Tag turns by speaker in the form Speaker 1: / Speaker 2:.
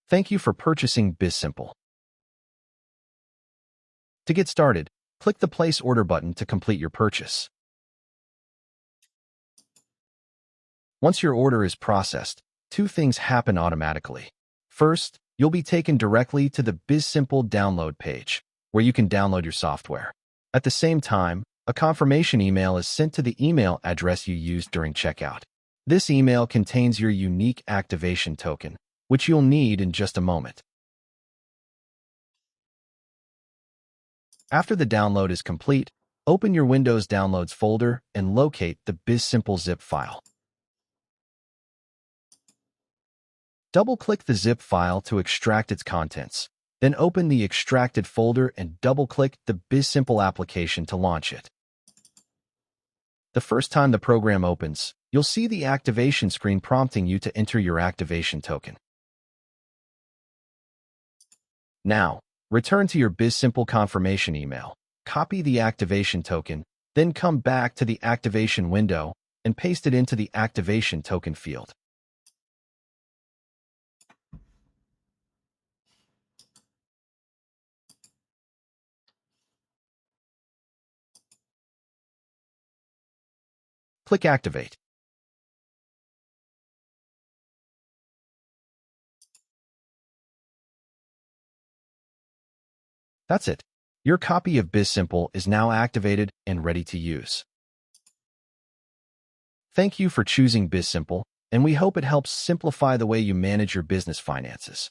Speaker 1: Thank you for purchasing BizSimple. To get started, click the Place Order button to complete your purchase. Once your order is processed, two things happen automatically. First, you'll be taken directly to the BizSimple download page, where you can download your software. At the same time, a confirmation email is sent to the email address you used during checkout. This email contains your unique activation token, which you'll need in just a moment. After the download is complete, open your Windows Downloads folder and locate the BizSimple zip file. Double-click the zip file to extract its contents. Then open the extracted folder and double-click the BizSimple application to launch it. The first time the program opens, you'll see the activation screen prompting you to enter your activation token. Now, return to your BizSimple confirmation email, copy the activation token, then come back to the activation window and paste it into the activation token field. Click Activate. That's it. Your copy of BizSimple is now activated and ready to use. Thank you for choosing BizSimple, and we hope it helps simplify the way you manage your business finances.